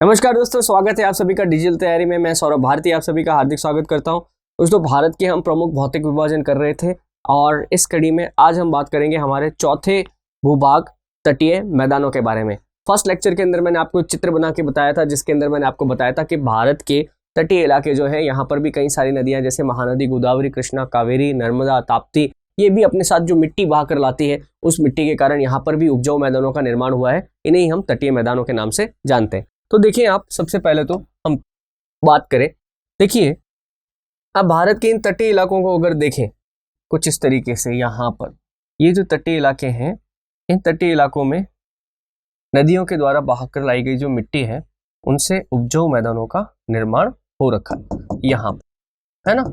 नमस्कार दोस्तों, स्वागत है आप सभी का डिजिटल तैयारी में। मैं सौरभ भारती आप सभी का हार्दिक स्वागत करता हूं। दोस्तों, भारत के हम प्रमुख भौतिक विभाजन कर रहे थे और इस कड़ी में आज हम बात करेंगे हमारे चौथे भूभाग तटीय मैदानों के बारे में। फर्स्ट लेक्चर के अंदर मैंने आपको चित्र बना के बताया था, जिसके अंदर मैंने आपको बताया था कि भारत के तटीय इलाके जो है, यहाँ पर भी कई सारी नदियां जैसे महानदी, गोदावरी, कृष्णा, कावेरी, नर्मदा, ताप्ती, ये भी अपने साथ जो मिट्टी बहा कर लाती है, उस मिट्टी के कारण यहाँ पर भी उपजाऊ मैदानों का निर्माण हुआ है। इन्हें हम तटीय मैदानों के नाम से जानते हैं। तो देखिए, आप सबसे पहले तो हम बात करें, देखिए अब भारत के इन तटीय इलाकों को अगर देखें कुछ इस तरीके से, यहाँ पर ये जो तटीय इलाके हैं, इन तटीय इलाकों में नदियों के द्वारा बहाकर लाई गई जो मिट्टी है, उनसे उपजाऊ मैदानों का निर्माण हो रखा है यहाँ पर, है ना।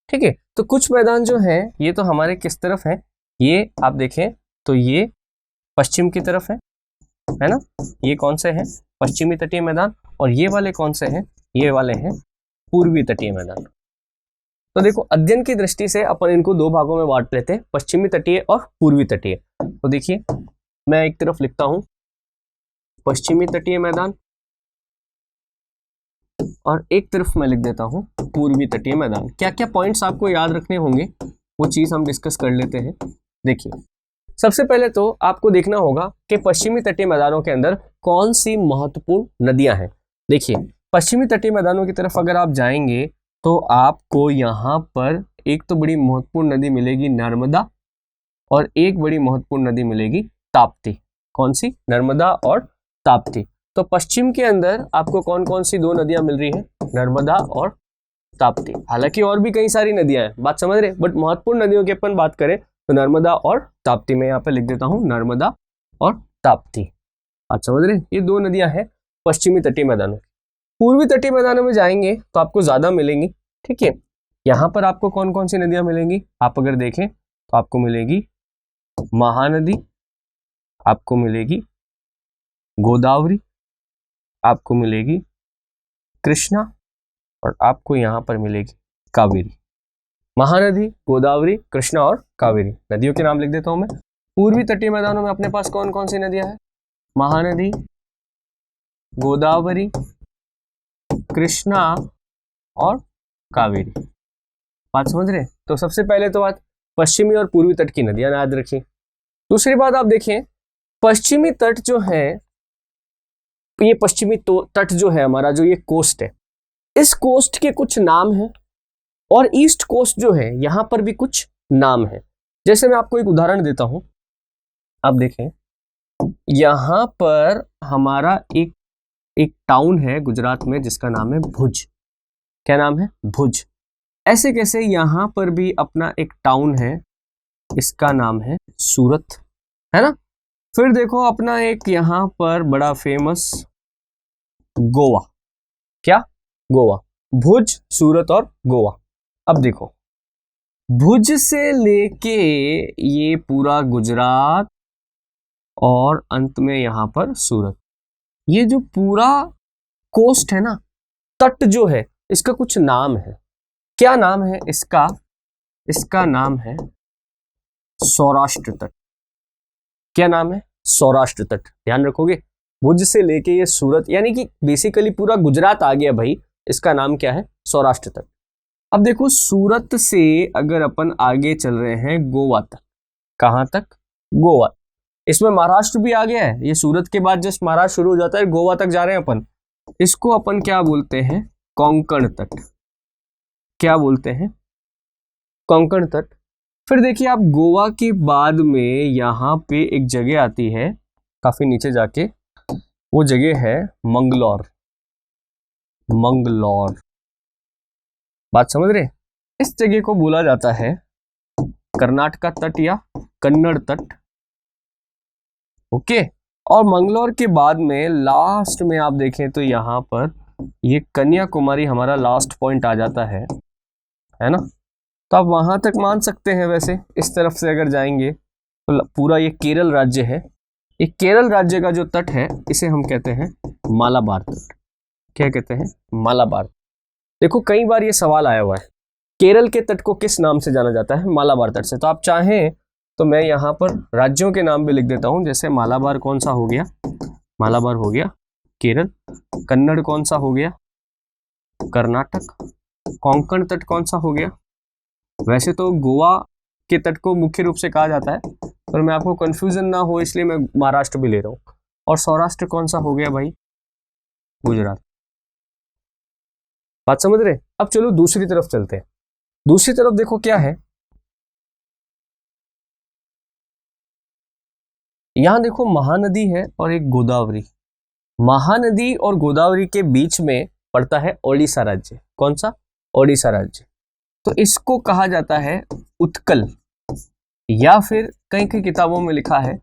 ठीक है, तो कुछ मैदान जो है ये तो हमारे किस तरफ है, ये आप देखें तो ये पश्चिम की तरफ है ना। ये कौन से हैं? पश्चिमी तटीय मैदान। और ये वाले कौन से हैं? ये वाले हैं पूर्वी तटीय मैदान। तो देखो, अध्ययन की दृष्टि से अपन इनको दो भागों में बांट लेते हैं, पश्चिमी तटीय और पूर्वी तटीय। तो देखिए, मैं एक तरफ लिखता हूं पश्चिमी तटीय मैदान और एक तरफ मैं लिख देता हूं पूर्वी तटीय मैदान। क्या क्या पॉइंट्स आपको याद रखने होंगे वो चीज हम डिस्कस कर लेते हैं। देखिए, सबसे पहले तो आपको देखना होगा कि पश्चिमी तटीय मैदानों के अंदर कौन सी महत्वपूर्ण नदियां हैं। देखिए, पश्चिमी तटीय मैदानों की तरफ अगर आप जाएंगे तो आपको यहाँ पर एक तो बड़ी महत्वपूर्ण नदी मिलेगी नर्मदा, और एक बड़ी महत्वपूर्ण नदी मिलेगी ताप्ती। कौन सी? नर्मदा और ताप्ती। तो पश्चिम के अंदर आपको कौन कौन सी दो नदियां मिल रही हैं? नर्मदा और ताप्ती। हालांकि और भी कई सारी नदियां हैं, बात समझ रहे, बट महत्वपूर्ण नदियों की अपन बात करें तो नर्मदा और ताप्ती। में यहाँ पे लिख देता हूँ नर्मदा और ताप्ती। आप समझ रहे, ये दो नदियां हैं पश्चिमी तटीय मैदानों। पूर्वी तटीय मैदानों में जाएंगे तो आपको ज्यादा मिलेंगी। ठीक है, यहाँ पर आपको कौन कौन सी नदियां मिलेंगी? आप अगर देखें तो आपको मिलेगी महानदी, आपको मिलेगी गोदावरी, आपको मिलेगी कृष्णा, और आपको यहाँ पर मिलेगी कावेरी। महानदी, गोदावरी, कृष्णा और कावेरी, नदियों के नाम लिख देता हूं मैं। पूर्वी तटीय मैदानों में अपने पास कौन कौन सी नदियां हैं? महानदी, गोदावरी, कृष्णा और कावेरी। बात समझ रहे? तो सबसे पहले तो बात पश्चिमी और पूर्वी तट की नदियां याद रखिए। दूसरी बात आप देखें, पश्चिमी तट जो है, ये पश्चिमी तट जो है हमारा, जो ये कोस्ट है, इस कोस्ट के कुछ नाम हैं, और ईस्ट कोस्ट जो है यहां पर भी कुछ नाम है। जैसे मैं आपको एक उदाहरण देता हूं, आप देखें यहां पर हमारा एक टाउन है गुजरात में जिसका नाम है भुज। क्या नाम है? भुज। ऐसे कैसे यहां पर भी अपना एक टाउन है, इसका नाम है सूरत, है ना। फिर देखो अपना एक यहां पर बड़ा फेमस गोवा। क्या? गोवा। भुज, सूरत और गोवा। अब देखो, भुज से लेके ये पूरा गुजरात और अंत में यहां पर सूरत, ये जो पूरा कोस्ट है ना, तट जो है, इसका कुछ नाम है। क्या नाम है इसका? इसका नाम है सौराष्ट्र तट। क्या नाम है? सौराष्ट्र तट। ध्यान रखोगे, भुज से लेके ये सूरत, यानी कि बेसिकली पूरा गुजरात आ गया भाई, इसका नाम क्या है? सौराष्ट्र तट। अब देखो, सूरत से अगर अपन आगे चल रहे हैं गोवा तक, कहां तक? गोवा। इसमें महाराष्ट्र भी आ गया है, ये सूरत के बाद जस्ट महाराष्ट्र शुरू हो जाता है, गोवा तक जा रहे हैं अपन। इसको अपन क्या बोलते हैं? कोंकण तट। क्या बोलते हैं? कोंकण तट। फिर देखिए, आप गोवा के बाद में यहां पे एक जगह आती है, काफी नीचे जाके, वो जगह है मंगलौर। मंगलौर, बात समझ रहे? इस जगह को बोला जाता है कर्नाटका तट या कन्नड़ तट। ओके, और मंगलौर के बाद में लास्ट में आप देखें तो यहां पर ये कन्याकुमारी हमारा लास्ट पॉइंट आ जाता है ना। तो आप वहां तक मान सकते हैं। वैसे इस तरफ से अगर जाएंगे तो पूरा ये केरल राज्य है। ये केरल राज्य का जो तट है, इसे हम कहते हैं मालाबार तट। क्या कहते हैं? मालाबार। देखो, कई बार ये सवाल आया हुआ है, केरल के तट को किस नाम से जाना जाता है? मालाबार तट से। तो आप चाहें तो मैं यहाँ पर राज्यों के नाम भी लिख देता हूँ। जैसे मालाबार कौन सा हो गया, मालाबार हो गया केरल। कन्नड़ कौन सा हो गया, कर्नाटक। कोंकण तट कौन सा हो गया, वैसे तो गोवा के तट को मुख्य रूप से कहा जाता है, पर मैं आपको कंफ्यूजन ना हो इसलिए मैं महाराष्ट्र भी ले रहा हूँ। और सौराष्ट्र कौन सा हो गया भाई, गुजरात। बात समझ रहे। अब चलो दूसरी तरफ चलते हैं। दूसरी तरफ देखो क्या है, यहां देखो महानदी है और एक गोदावरी। महानदी और गोदावरी के बीच में पड़ता है ओडिशा राज्य। कौन सा, ओडिशा राज्य। तो इसको कहा जाता है उत्कल, या फिर कई कई किताबों में लिखा है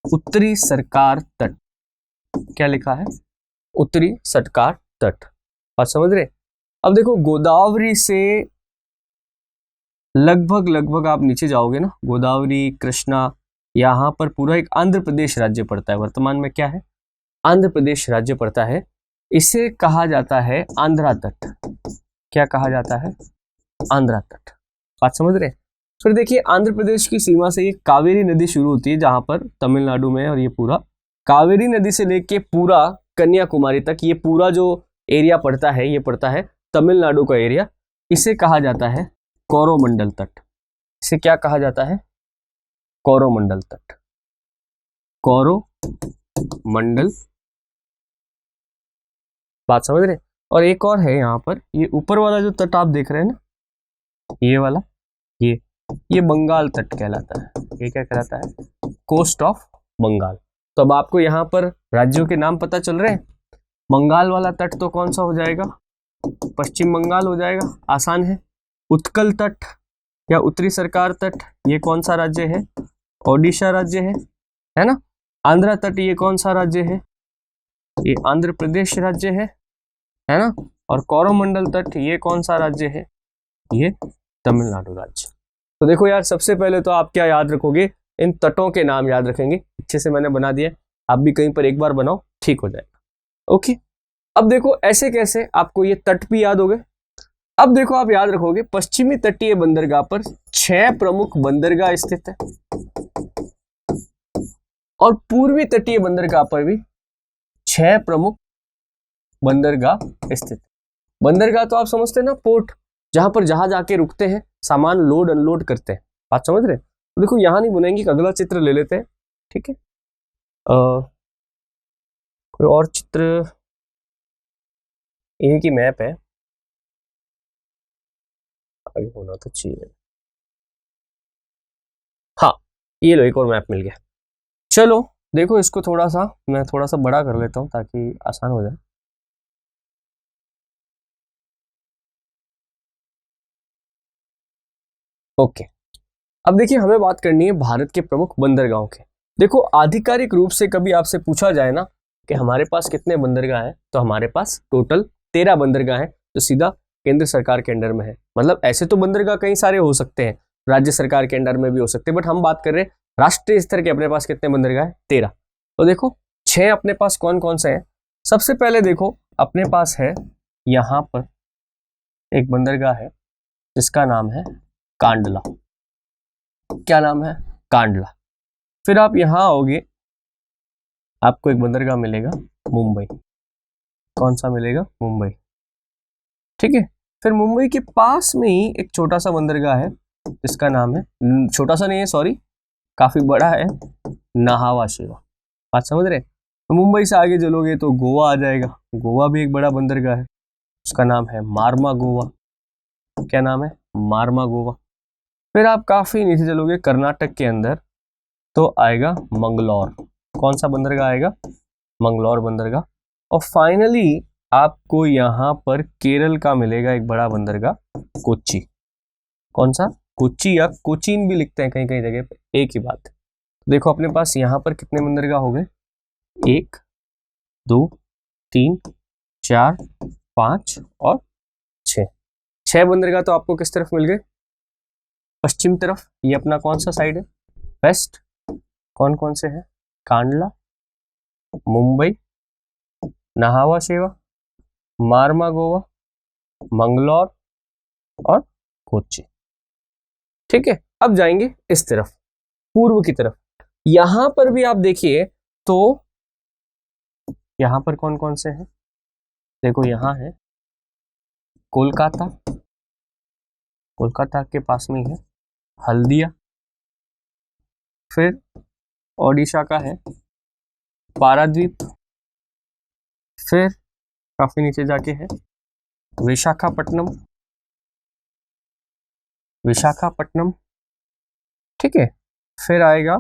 उत्तरी सरकार तट। क्या लिखा है, उत्तरी सरकार तट। बात समझ रहे। अब देखो गोदावरी से लगभग आप नीचे जाओगे ना, गोदावरी, कृष्णा, यहां पर पूरा एक आंध्र प्रदेश राज्य पड़ता है। वर्तमान में क्या है, आंध्र प्रदेश राज्य पड़ता है। इसे कहा जाता है आंध्रा तट। क्या कहा जाता है, आंध्रा तट। बात समझ रहे। फिर देखिए आंध्र प्रदेश की सीमा से ये कावेरी नदी शुरू होती है, जहां पर तमिलनाडु में, और ये पूरा कावेरी नदी से लेके पूरा कन्याकुमारी तक ये पूरा जो एरिया पड़ता है, ये पड़ता है तमिलनाडु का एरिया। इसे कहा जाता है कोरोमंडल तट। इसे क्या कहा जाता है, कोरोमंडल तट, कोरोमंडल। बात समझ रहे। और एक और है यहाँ पर, ये ऊपर वाला जो तट आप देख रहे हैं ना, ये वाला, ये बंगाल तट कहलाता है। ये क्या कहलाता है, कोस्ट ऑफ बंगाल। तो अब आपको यहाँ पर राज्यों के नाम पता चल रहे हैं। बंगाल वाला तट तो कौन सा हो जाएगा, पश्चिम बंगाल हो जाएगा, आसान है। उत्कल तट या उत्तरी सरकार तट, ये कौन सा राज्य है, ओडिशा राज्य है ना। आंध्रा तट, ये कौन सा राज्य है, ये आंध्र प्रदेश राज्य है ना। और कोरोमंडल तट, ये कौन सा राज्य है, ये तमिलनाडु राज्य। तो देखो यार, सबसे पहले तो आप क्या याद रखोगे, इन तटों के नाम याद रखेंगे। अच्छे से मैंने बना दिया, आप भी कहीं पर एक बार बनाओ, ठीक हो जाएगा। ओके, अब देखो ऐसे कैसे आपको ये तट भी याद हो गए। अब देखो आप याद रखोगे, पश्चिमी तटीय बंदरगाह पर 6 प्रमुख बंदरगाह स्थित है, और पूर्वी तटीय बंदरगाह पर भी 6 प्रमुख बंदरगाह स्थित। बंदरगाह तो आप समझते हैं ना, पोर्ट, जहां पर जहाज आके रुकते हैं, सामान लोड अनलोड करते हैं। बात समझ रहे। तो देखो यहां नहीं बुनेंगे, अगला चित्र ले लेते हैं, ठीक है। कोई और चित्र, एक ही मैप है, आगे होना तो चाहिए। हाँ, ये लो, एक और मैप मिल गया। चलो देखो, इसको थोड़ा सा मैं थोड़ा सा बड़ा कर लेता हूं ताकि आसान हो जाए। ओके, अब देखिए हमें बात करनी है भारत के प्रमुख बंदरगाहों के। देखो आधिकारिक रूप से कभी आपसे पूछा जाए ना कि हमारे पास कितने बंदरगाह हैं, तो हमारे पास टोटल 13 बंदरगाह हैं, जो सीधा केंद्र सरकार के अंडर में है। मतलब ऐसे तो बंदरगाह कई सारे हो सकते हैं, राज्य सरकार के अंडर में भी हो सकते हैं, बट हम बात कर रहे हैं राष्ट्रीय स्तर के। अपने पास कितने बंदरगाह है, 13। तो देखो 6 अपने पास कौन कौन से हैं। सबसे पहले देखो अपने पास है यहाँ पर एक बंदरगाह है जिसका नाम है कांडला। क्या नाम है, कांडला। फिर आप यहां आओगे, आपको एक बंदरगाह मिलेगा मुंबई। कौन सा मिलेगा, मुंबई, ठीक है। फिर मुंबई के पास में ही एक छोटा सा बंदरगाह है जिसका नाम है, छोटा सा नहीं है सॉरी, काफी बड़ा है, नाहावा शेवा। बात समझ रहे। तो मुंबई से आगे चलोगे तो गोवा आ जाएगा। गोवा भी एक बड़ा बंदरगाह है, उसका नाम है मारमा गोवा। क्या नाम है, मारमा गोवा। फिर आप काफी नीचे चलोगे कर्नाटक के अंदर तो आएगा मंगलौर। कौन सा बंदरगाह आएगा, मंगलौर बंदरगाह। और फाइनली आपको यहाँ पर केरल का मिलेगा एक बड़ा बंदरगाह, कोच्चि। कौन सा, कोच्चि, या कोचीन भी लिखते हैं कहीं कहीं जगह पे, एक ही बात है। देखो अपने पास यहाँ पर कितने बंदरगाह हो गए, 1 2 3 4 5 और 6 बंदरगाह तो आपको किस तरफ मिल गए, पश्चिम तरफ। ये अपना कौन सा साइड है, वेस्ट। कौन कौन से हैं, कांडला, मुंबई, नाहावा शेवा, मारमा गोवा, मंगलौर और कोच्चि, ठीक है। अब जाएंगे इस तरफ, पूर्व की तरफ। यहां पर भी आप देखिए तो यहां पर कौन कौन से हैं, देखो यहाँ है कोलकाता, कोलकाता के पास में ही है हल्दिया, फिर ओडिशा का है पारादीप, फिर काफी नीचे जाके है विशाखापट्टनम, विशाखापट्टनम, ठीक है। फिर आएगा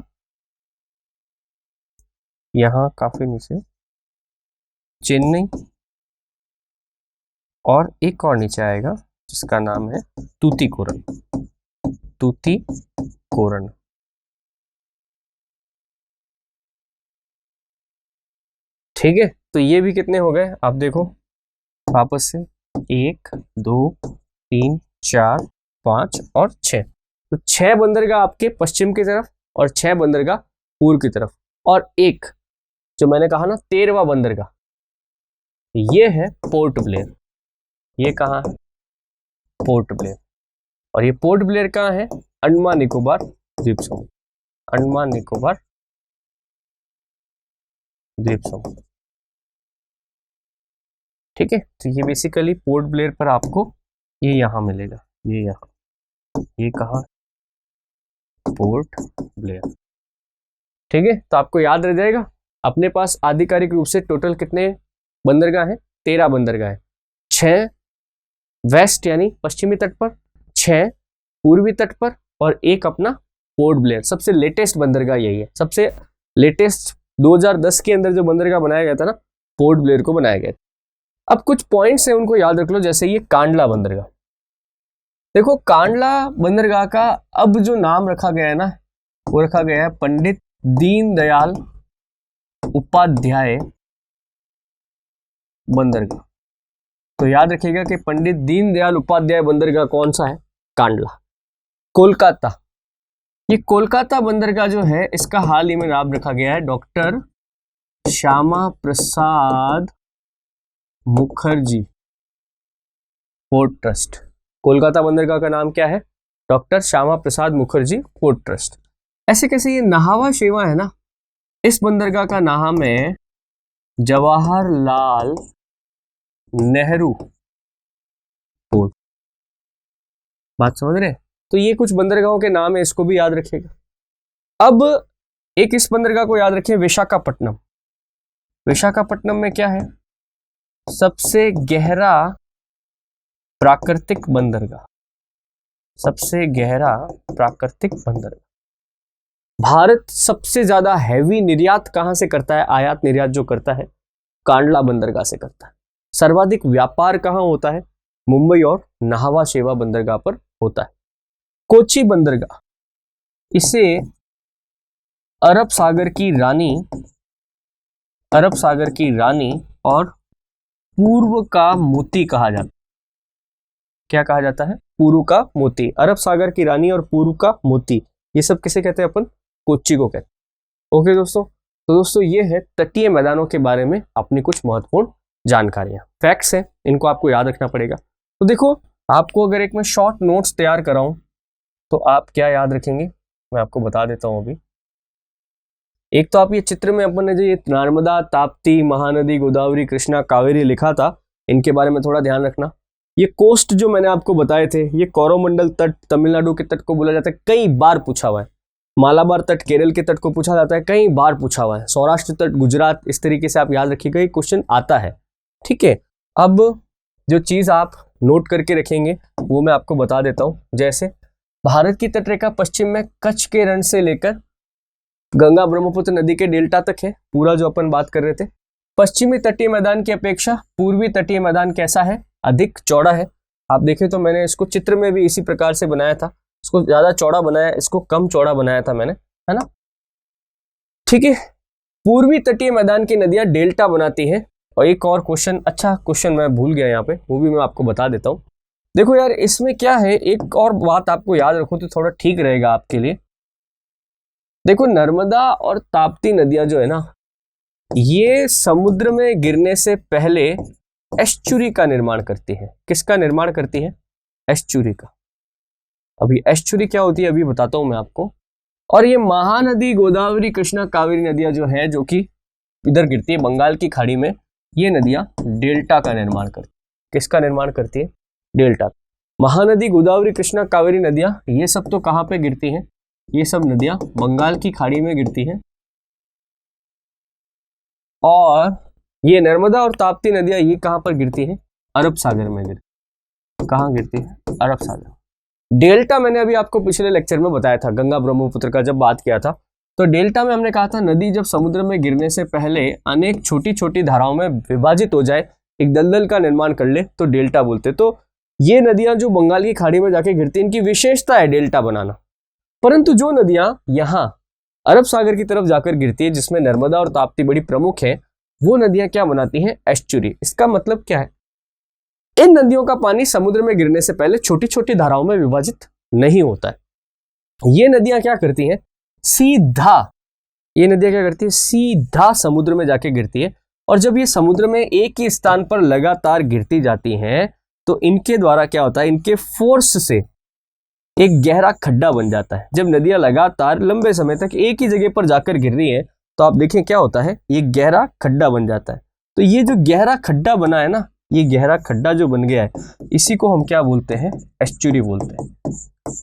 यहाँ काफी नीचे चेन्नई, और एक और नीचे आएगा जिसका नाम है तूतीकोरन, तूतीकोरन। ठीक है, तो ये भी कितने हो गए आप देखो वापस से, 1 2 3 4 5 और 6, तो 6 बंदरगाह आपके पश्चिम की तरफ और 6 बंदरगाह पूर्व की तरफ, और एक जो मैंने कहा ना 13वां बंदरगाह, ये है पोर्ट ब्लेयर। ये कहाँ है? Port Blair. और ये पोर्ट ब्लेयर कहाँ है? अंडमान निकोबार द्वीप समूह, अंडमान निकोबार द्वीप समूह, ठीक है। तो ये बेसिकली पोर्ट ब्लेयर पर आपको ये यहां मिलेगा, ये यहां, ये कहा पोर्ट ब्लेयर, ठीक है। तो आपको याद रह जाएगा अपने पास आधिकारिक रूप से टोटल कितने बंदरगाह हैं? 13 बंदरगाह है, 6 वेस्ट यानी पश्चिमी तट पर, 6 पूर्वी तट पर, और एक अपना पोर्ट ब्लेयर। सबसे लेटेस्ट बंदरगाह यही है, सबसे लेटेस्ट 2010 के अंदर जो बंदरगाह बनाया गया था ना, पोर्ट ब्लेयर को बनाया गया था। अब कुछ पॉइंट्स हैं उनको याद रख लो, जैसे ये कांडला बंदरगाह। देखो कांडला बंदरगाह का अब जो नाम रखा गया है ना, वो रखा गया है पंडित दीनदयाल उपाध्याय बंदरगाह। तो याद रखिएगा कि पंडित दीनदयाल उपाध्याय बंदरगाह कौन सा है? कांडला, कोलकाता। ये कोलकाता बंदरगाह जो है इसका हाल ही में नाम रखा गया है doctor Shyama Prasad Mukherjee port trust. Kolkata बंदरगाह का नाम क्या है? Doctor Shyama Prasad Mukherjee port trust. ऐसे कैसे ये नाहवा शेवा है ना, इस बंदरगाह का नाम है जवाहरलाल नेहरू पोर्ट। बात समझ रहे? तो ये कुछ बंदरगाहों के नाम है, इसको भी याद रखिएगा। अब एक इस बंदरगाह को याद रखिए विशाखापट्टनम। विशाखापट्टनम में क्या है? सबसे गहरा प्राकृतिक बंदरगाह, सबसे गहरा प्राकृतिक बंदरगाह। भारत सबसे ज्यादा हैवी निर्यात कहां से करता है? आयात निर्यात जो करता है कांडला बंदरगाह से करता है। सर्वाधिक व्यापार कहां होता है? मुंबई और नाहवा शेवा बंदरगाह पर होता है। कोची बंदरगाह, इसे अरब सागर की रानी, अरब सागर की रानी और पूर्व का मोती कहा जाता है। क्या कहा जाता है? पूर्व का मोती। अरब सागर की रानी और पूर्व का मोती, ये सब किसे कहते हैं? अपन कोच्चि को कहते हैं। ओके दोस्तों, तो दोस्तों ये है तटीय मैदानों के बारे में अपनी कुछ महत्वपूर्ण जानकारियां, फैक्ट्स हैं, इनको आपको याद रखना पड़ेगा। तो देखो आपको अगर एक मैं शॉर्ट नोट्स तैयार कराऊं तो आप क्या याद रखेंगे, मैं आपको बता देता हूं अभी। एक तो आप ये चित्र में अपन ने जो ये नर्मदा, ताप्ती, महानदी, गोदावरी, कृष्णा, कावेरी लिखा था, इनके बारे में थोड़ा ध्यान रखना। ये कोस्ट जो मैंने आपको बताए थे, ये कोरोमंडल तट तमिलनाडु के तट को बोला जाता है, कई बार पूछा हुआ है। मालाबार तट केरल के तट को पूछा जाता है, कई बार पूछा हुआ है। सौराष्ट्र तट गुजरात, इस तरीके से आप याद रखिएगा, ये क्वेश्चन आता है, ठीक है। अब जो चीज आप नोट करके रखेंगे वो मैं आपको बता देता हूं। जैसे भारत की तटरेखा पश्चिम में कच्छ के रण से लेकर गंगा ब्रह्मपुत्र नदी के डेल्टा तक है, पूरा जो अपन बात कर रहे थे। पश्चिमी तटीय मैदान की अपेक्षा पूर्वी तटीय मैदान कैसा है? अधिक चौड़ा है। आप देखें तो मैंने इसको चित्र में भी इसी प्रकार से बनाया था, इसको ज्यादा चौड़ा बनाया, इसको कम चौड़ा बनाया था मैंने, है ना, ठीक है। पूर्वी तटीय मैदान की नदियां डेल्टा बनाती हैं। और एक और क्वेश्चन, अच्छा क्वेश्चन मैं भूल गया यहाँ पे, वो भी मैं आपको बता देता हूँ। देखो यार इसमें क्या है, एक और बात आपको याद रखो तो थोड़ा ठीक रहेगा आपके लिए। देखो नर्मदा और ताप्ती नदियां जो है ना, ये समुद्र में गिरने से पहले एस्चुरी का निर्माण करती है। किसका निर्माण करती है? एस्चुरी का। अभी एस्चुरी क्या होती है अभी बताता हूं मैं आपको। और ये महानदी, गोदावरी, कृष्णा, कावेरी नदियां जो है, जो कि इधर गिरती है बंगाल की खाड़ी में, ये नदियां डेल्टा का निर्माण करती है। किसका निर्माण करती है? डेल्टा। महानदी, गोदावरी, कृष्णा, कावेरी नदियां ये सब तो कहाँ पे गिरती हैं? ये सब नदियां बंगाल की खाड़ी में गिरती हैं। और ये नर्मदा और ताप्ती नदियां ये कहाँ पर गिरती हैं? अरब सागर में गिरती। कहाँ गिरती है? अरब सागर। डेल्टा मैंने अभी आपको पिछले लेक्चर में बताया था, गंगा ब्रह्मपुत्र का जब बात किया था, तो डेल्टा में हमने कहा था नदी जब समुद्र में गिरने से पहले अनेक छोटी छोटी धाराओं में विभाजित हो जाए, एक दलदल का निर्माण कर ले, तो डेल्टा बोलते। तो ये नदियां जो बंगाल की खाड़ी में जाके गिरती, इनकी विशेषता है डेल्टा बनाना। परंतु जो नदियां यहाँ अरब सागर की तरफ जाकर गिरती है, जिसमें नर्मदा और ताप्ती बड़ी प्रमुख है, वो नदियां क्या बनाती हैं? एस्चुरी। इसका मतलब क्या है? इन नदियों का पानी समुद्र में गिरने से पहले छोटी छोटी धाराओं में विभाजित नहीं होता है। ये नदियां क्या करती हैं? सीधा समुद्र में जाके गिरती है। और जब ये समुद्र में एक ही स्थान पर लगातार गिरती जाती हैं, तो इनके द्वारा क्या होता है? इनके फोर्स से एक गहरा खड्डा बन जाता है। जब नदियां लगातार लंबे समय तक एक ही जगह पर जाकर गिर रही हैं, तो आप देखें क्या होता है? ये गहरा खड्डा बन जाता है। तो ये जो गहरा खड्डा बना है ना, ये गहरा खड्डा जो बन गया है, इसी को हम क्या बोलते हैं? एस्चुरी बोलते हैं।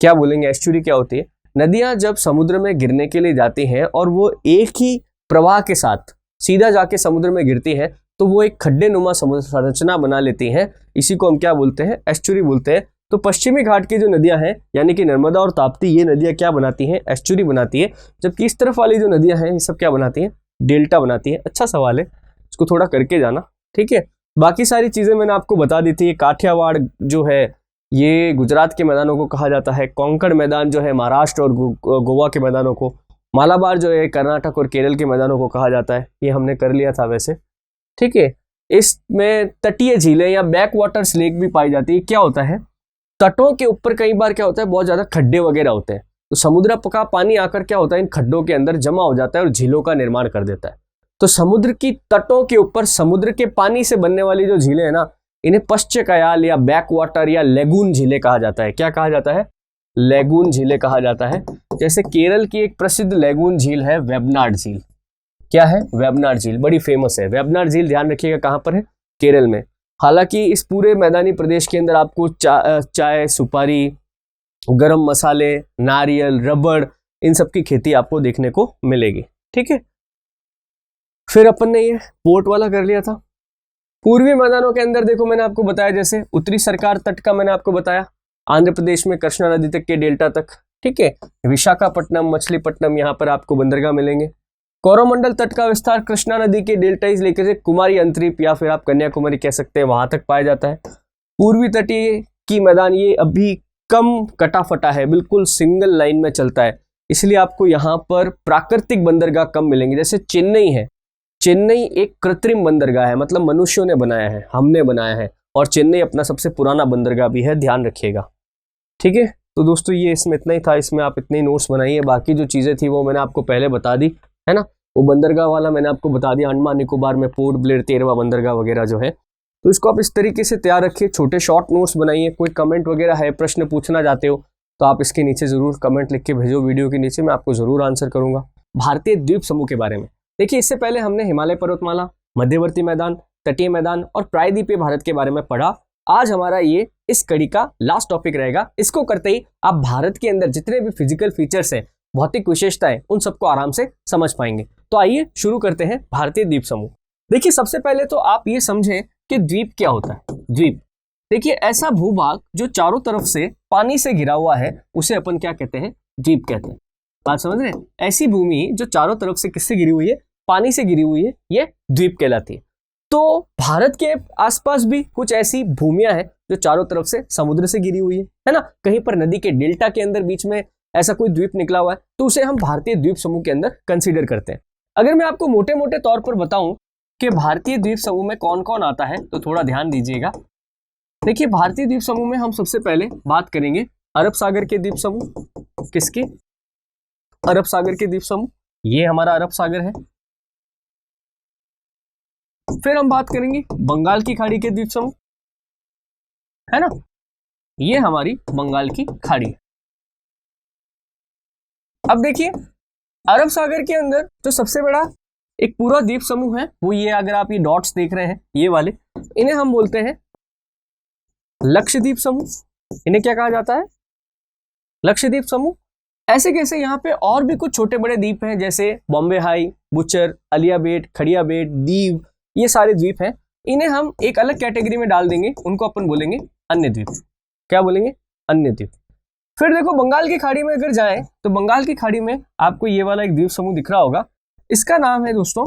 क्या बोलेंगे? एस्चुरी क्या होती है? नदियां जब समुद्र में गिरने के लिए जाती हैं और वो एक ही प्रवाह के साथ सीधा जाके समुद्र में गिरती हैं, तो वो एक खड्डे नुमा संरचना बना लेती हैं। इसी को हम क्या बोलते हैं? एस्चुरी बोलते हैं। तो पश्चिमी घाट की जो नदियां हैं, यानी कि नर्मदा और ताप्ती, ये नदियां क्या बनाती हैं? एस्चुरी बनाती है। जबकि इस तरफ वाली जो नदियां हैं, ये सब क्या बनाती हैं? डेल्टा बनाती है। अच्छा सवाल है, इसको थोड़ा करके जाना, ठीक है। बाकी सारी चीजें मैंने आपको बता दी थी। काठियावाड़ जो है ये गुजरात के मैदानों को कहा जाता है, कोंकण मैदान जो है महाराष्ट्र और गोवा के मैदानों को, मालाबार जो है कर्नाटक और केरल के मैदानों को कहा जाता है। ये हमने कर लिया था वैसे, ठीक है। इसमें तटीय झीलें या बैक वाटर्स लेक भी पाई जाती है। क्या होता है? तटों के ऊपर कई बार क्या होता है? बहुत ज्यादा खड्डे वगैरह होते हैं, तो समुद्र का पानी आकर क्या होता है? इन खड्डों के अंदर जमा हो जाता है और झीलों का निर्माण कर देता है। तो समुद्र की तटों के ऊपर समुद्र के पानी से बनने वाली जो झीलें हैं ना, इन्हें पश्चकयाल या बैक वाटर या लेगून झीलें कहा जाता है। क्या कहा जाता है? लेगून झीलें कहा जाता है। जैसे केरल की एक प्रसिद्ध लेगून झील है वेबनाड झील। क्या है? वेबनाड झील बड़ी फेमस है। वेबनाड झील ध्यान रखिएगा कहां पर है? केरल में। हालांकि इस पूरे मैदानी प्रदेश के अंदर आपको चाय, सुपारी, गरम मसाले, नारियल, रबड़, इन सब की खेती आपको देखने को मिलेगी, ठीक है। फिर अपन ने ये पोर्ट वाला कर लिया था। पूर्वी मैदानों के अंदर देखो, मैंने आपको बताया, जैसे उत्तरी सरकार तट का मैंने आपको बताया, आंध्र प्रदेश में कृष्णा नदी तक के डेल्टा तक, ठीक है। विशाखापट्टनम, मछलीपट्टनम, यहाँ पर आपको बंदरगाह मिलेंगे। कोरोमंडल तट का विस्तार कृष्णा नदी के डेल्टा से लेकर कुमारी अंतरीप या फिर आप कन्याकुमारी कह सकते हैं, वहां तक पाया जाता है। पूर्वी तटीय की मैदान ये अभी कम कटाफटा है, बिल्कुल सिंगल लाइन में चलता है, इसलिए आपको यहाँ पर प्राकृतिक बंदरगाह कम मिलेंगे। जैसे चेन्नई है, चेन्नई एक कृत्रिम बंदरगाह है, मतलब मनुष्यों ने बनाया है, हमने बनाया है। और चेन्नई अपना सबसे पुराना बंदरगाह भी है, ध्यान रखिएगा, ठीक है। तो दोस्तों ये इसमें इतना ही था, इसमें आप इतने नोट्स बनाइए। बाकी जो चीजें थी वो मैंने आपको पहले बता दी है ना। वो बंदरगाह वाला मैंने आपको बता दिया, अंडमान निकोबार में पोर्ट ब्लेयर 13वां बंदरगाह वगैरह जो है। तो इसको आप इस तरीके से तैयार रखिए, छोटे शॉर्ट नोट्स बनाइए। कोई कमेंट वगैरह है, प्रश्न पूछना चाहते हो तो आप इसके नीचे जरूर कमेंट लिख के भेजो वीडियो के नीचे, मैं आपको जरूर आंसर करूंगा। भारतीय द्वीप समूह के बारे में देखिए, इससे पहले हमने हिमालय पर्वतमाला, मध्यवर्ती मैदान, तटीय मैदान और प्रायद्वीपीय भारत के बारे में पढ़ा। आज हमारा ये इस कड़ी का लास्ट टॉपिक रहेगा। इसको करते ही आप भारत के अंदर जितने भी फिजिकल फीचर्स हैं, भौतिक विशेषताएं, उन सबको आराम से समझ पाएंगे। तो आइए शुरू करते हैं भारतीय द्वीप समूह। देखिए सबसे पहले तो आप ये समझें कि द्वीप क्या होता है। द्वीप देखिए ऐसा भूभाग जो चारों तरफ से पानी से घिरा हुआ है, उसे अपन क्या कहते हैं? द्वीप कहते हैं। बात समझ रहे हैं? ऐसी भूमि जो चारों तरफ से किससे घिरी हुई है? पानी से घिरी हुई है, ये द्वीप कहलाती है। तो भारत के आसपास भी कुछ ऐसी भूमियां हैं जो चारों तरफ से समुद्र से घिरी हुई है ना। कहीं पर नदी के डेल्टा के अंदर बीच में ऐसा कोई द्वीप निकला हुआ है, तो उसे हम भारतीय द्वीप समूह के अंदर कंसीडर करते हैं। अगर मैं आपको मोटे मोटे तौर पर बताऊं कि भारतीय द्वीप समूह में कौन कौन आता है, तो थोड़ा ध्यान दीजिएगा। देखिए भारतीय द्वीप समूह में हम सबसे पहले बात करेंगे अरब सागर के द्वीप समूह। किसके? अरब सागर के द्वीप समूह, ये हमारा अरब सागर है। फिर हम बात करेंगे बंगाल की खाड़ी के द्वीप समूह, है ना, ये हमारी बंगाल की खाड़ी है। अब देखिए अरब सागर के अंदर जो सबसे बड़ा एक पूरा द्वीप समूह है वो ये, अगर आप ये डॉट्स देख रहे हैं ये वाले, इन्हें हम बोलते हैं लक्षद्वीप समूह। इन्हें क्या कहा जाता है? लक्षद्वीप समूह। ऐसे कैसे यहाँ पे और भी कुछ छोटे बड़े द्वीप हैं, जैसे बॉम्बे हाई, बुचर, अलिया बेट, खड़िया बेट, दीव, ये सारे द्वीप हैं। इन्हें हम एक अलग कैटेगरी में डाल देंगे, उनको अपन बोलेंगे अन्य द्वीप। क्या बोलेंगे? अन्य द्वीप। फिर देखो बंगाल की खाड़ी में अगर जाएं तो बंगाल की खाड़ी में आपको ये वाला एक द्वीप समूह दिख रहा होगा, इसका नाम है दोस्तों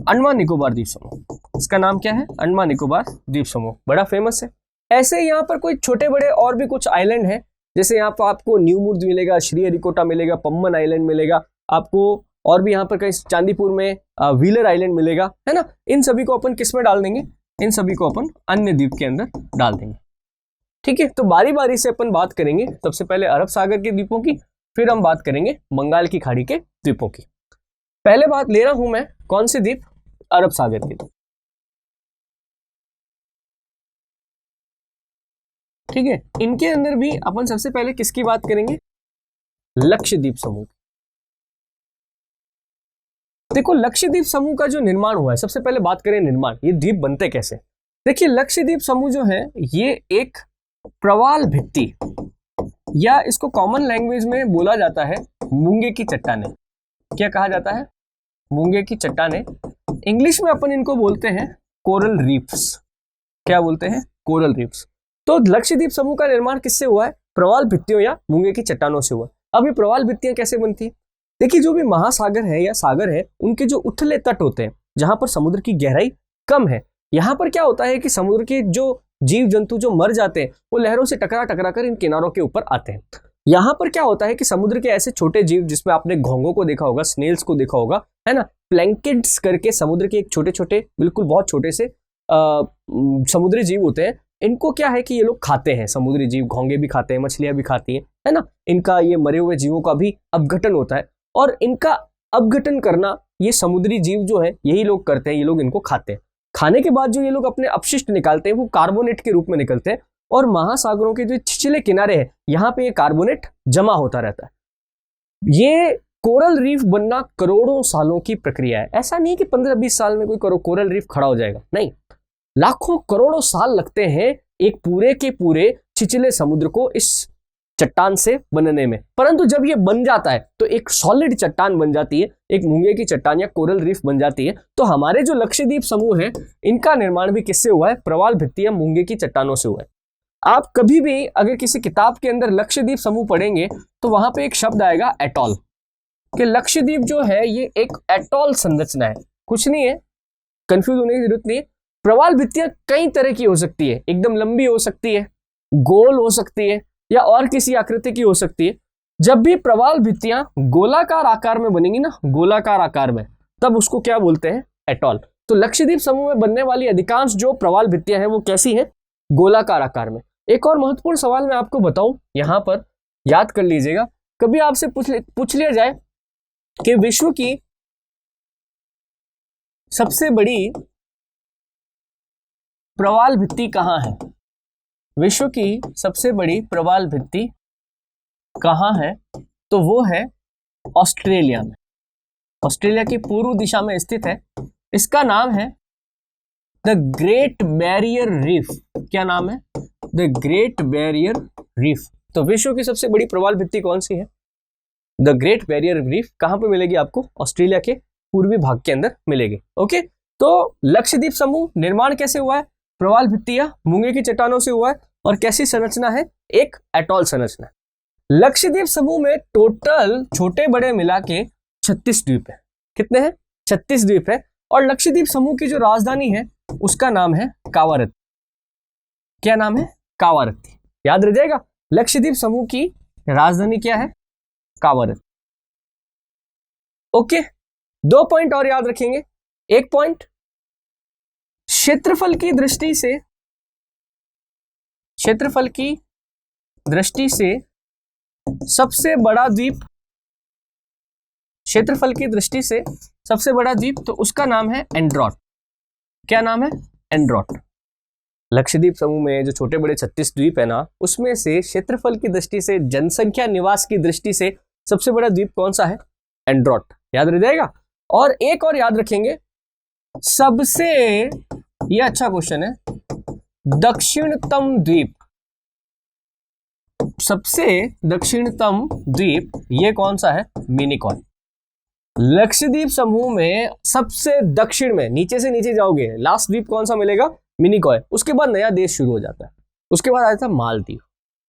अंडमान निकोबार द्वीप समूह। इसका नाम क्या है? अंडमान निकोबार द्वीप समूह, बड़ा फेमस है। ऐसे यहाँ पर कोई छोटे बड़े और भी कुछ आइलैंड हैं, जैसे यहाँ पर आपको न्यूमुर्द मिलेगा, श्रीहरिकोटा मिलेगा, पम्बन आइलैंड मिलेगा आपको, और भी यहाँ पर कहीं चांदीपुर में व्हीलर आइलैंड मिलेगा, है ना। इन सभी को अपन किस में डाल देंगे? इन सभी को अपन अन्य द्वीप के अंदर डाल देंगे। ठीक है, तो बारी बारी से अपन बात करेंगे। सबसे पहले अरब सागर के द्वीपों की, फिर हम बात करेंगे बंगाल की खाड़ी के द्वीपों की। पहले बात ले रहा हूं मैं कौन से द्वीप? अरब सागर के द्वीप। ठीक है, इनके अंदर भी अपन सबसे पहले किसकी बात करेंगे? लक्षद्वीप समूह। देखो लक्षद्वीप समूह का जो निर्माण हुआ है, सबसे पहले बात करें निर्माण, ये द्वीप बनते कैसे। देखिए लक्षद्वीप समूह जो है ये एक प्रवाल भित्ति, या इसको कॉमन लैंग्वेज में बोला जाता है मूंगे की चट्टानें। क्या कहा जाता है? मूंगे की चट्टानें। इंग्लिश में अपन इनको बोलते हैं कोरल रीफ्स। क्या बोलते हैं? Coral reefs. तो लक्षद्वीप समूह का निर्माण किससे हुआ है? प्रवाल भित्तियों या मूंगे की चट्टानों से हुआ। अब ये प्रवाल भित्तियां कैसे बनती है? देखिए जो भी महासागर है या सागर है, उनके जो उथले तट होते हैं, जहां पर समुद्र की गहराई कम है, यहां पर क्या होता है कि समुद्र के जो जीव जंतु जो मर जाते हैं वो लहरों से टकरा टकरा कर इन किनारों के ऊपर आते हैं। यहाँ पर क्या होता है कि समुद्र के ऐसे छोटे जीव, जिसमें आपने घोंगों को देखा होगा, स्नेल्स को देखा होगा, है ना, प्लैंकिड्स करके समुद्र के एक छोटे छोटे, बिल्कुल बहुत छोटे से समुद्री जीव होते हैं। इनको क्या है कि ये लोग खाते हैं, समुद्री जीव घोंगे भी खाते हैं, मछलियां भी खाती हैं, है ना। इनका ये मरे हुए जीवों का भी अपघटन होता है, और इनका अपघटन करना ये समुद्री जीव जो है यही लोग करते हैं, ये लोग इनको खाते हैं। खाने के बाद जो ये लोग अपने अपशिष्ट निकालते हैं वो कार्बोनेट के रूप में निकलते हैं, और महासागरों के जो छिछले किनारे हैं यहाँ पे ये कार्बोनेट जमा होता रहता है। ये कोरल रीफ बनना करोड़ों सालों की प्रक्रिया है। ऐसा नहीं कि 15-20 साल में कोई कोरल रीफ खड़ा हो जाएगा, नहीं, लाखों करोड़ों साल लगते हैं एक पूरे के पूरे छिछले समुद्र को इस चट्टान से बनने में। परंतु जब ये बन जाता है तो एक सॉलिड चट्टान बन जाती है, एक मूंगे की चट्टान या कोरल रीफ बन जाती है। तो हमारे जो लक्षद्वीप समूह है इनका निर्माण भी किससे हुआ है? प्रवाल भित्ति या मूंगे की चट्टानों से हुआ है। आप कभी भी अगर किसी किताब के अंदर लक्षद्वीप समूह पढ़ेंगे तो वहां पे एक शब्द आएगा एटॉल, कि लक्षद्वीप जो है ये एक एटॉल संरचना है। कुछ नहीं है, कंफ्यूज होने की जरूरत नहीं है। प्रवाल भित्तियां कई तरह की हो सकती है, एकदम लंबी हो सकती है, गोल हो सकती है, या और किसी आकृति की हो सकती है। जब भी प्रवाल भित्तियां गोलाकार आकार में बनेंगी ना, गोलाकार आकार में, तब उसको क्या बोलते हैं? एटॉल। तो लक्षद्वीप समूह में बनने वाली अधिकांश जो प्रवाल भित्तियां हैं वो कैसी हैं? गोलाकार आकार में। एक और महत्वपूर्ण सवाल मैं आपको बताऊं, यहां पर याद कर लीजिएगा, कभी आपसे पूछ लिया जाए कि विश्व की सबसे बड़ी प्रवाल भित्ति कहां है? विश्व की सबसे बड़ी प्रवाल भित्ति कहां है? तो वो है ऑस्ट्रेलिया में। ऑस्ट्रेलिया की पूर्व दिशा में स्थित है। इसका नाम है द ग्रेट बैरियर रीफ। क्या नाम है? The great barrier reef. तो विश्व की सबसे बड़ी प्रवाल भित्ति कौन सी है? The great barrier reef. कहां पे मिलेगी आपको? ऑस्ट्रेलिया के पूर्वी भाग के अंदर मिलेगी। ओके, तो लक्षद्वीप समूह निर्माण कैसे हुआ है? प्रवाल भित्तियां मूंगे की चट्टानों से हुआ है, और कैसी संरचना है? एक एटॉल संरचना। लक्षद्वीप समूह में टोटल छोटे बड़े मिला के 36 द्वीप है। कितने हैं? 36 द्वीप है। और लक्षद्वीप समूह की जो राजधानी है उसका नाम है कावारत्ती। क्या नाम है? कावारत्ती। याद रह जाएगा, लक्षद्वीप समूह की राजधानी क्या है? कावारत्ती। ओके, 2 पॉइंट और याद रखेंगे। एक पॉइंट, क्षेत्रफल की दृष्टि से सबसे बड़ा द्वीप, क्षेत्रफल की दृष्टि से सबसे बड़ा द्वीप, तो उसका नाम है एंड्रोट। क्या नाम है? एंड्रोट। लक्षद्वीप समूह में जो छोटे बड़े 36 द्वीप है ना, उसमें से क्षेत्रफल की दृष्टि से, जनसंख्या, निवास की दृष्टि से सबसे बड़ा द्वीप कौन सा है? एंड्रोट, याद रह जाएगा। और एक और याद रखेंगे, सबसे, ये अच्छा क्वेश्चन है, दक्षिणतम द्वीप, सबसे दक्षिणतम द्वीप ये कौन सा है? मिनिकॉय। लक्षद्वीप समूह में सबसे दक्षिण में, नीचे से नीचे जाओगे, लास्ट द्वीप कौन सा मिलेगा? मिनिकॉय। उसके बाद नया देश शुरू हो जाता है, उसके बाद आ जाता है मालदीव।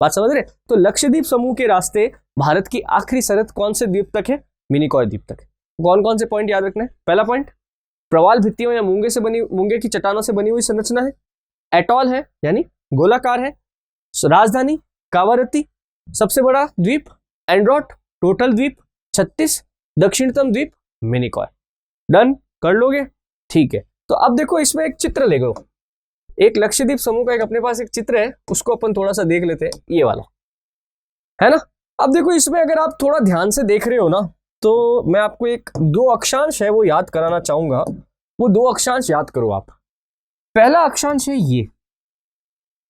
बात समझ रहे? तो लक्षद्वीप समूह के रास्ते भारत की आखिरी सरहद कौन से द्वीप तक है? मिनिकॉय द्वीप तक है। कौन कौन से पॉइंट याद रखना है? पहला पॉइंट, प्रवाल भित्तियों या मूंगे की चट्टानों से बनी हुई संरचना है। एटॉल है, यानी गोलाकार है। राजधानी कावारत्ती। सबसे बड़ा द्वीप एंड्रोट। टोटल द्वीप 36। दक्षिणतम द्वीप मिनिकॉय। डन कर लोगे? ठीक है। तो अब देखो, इसमें एक चित्र ले लो, एक लक्षद्वीप समूह का एक अपने पास एक चित्र है, उसको अपन थोड़ा सा देख लेते हैं, ये वाला है ना। अब देखो, इसमें अगर आप थोड़ा ध्यान से देख रहे हो ना, तो मैं आपको एक 2 अक्षांश है वो याद कराना चाहूंगा। वो 2 अक्षांश याद करो आप। पहला अक्षांश है ये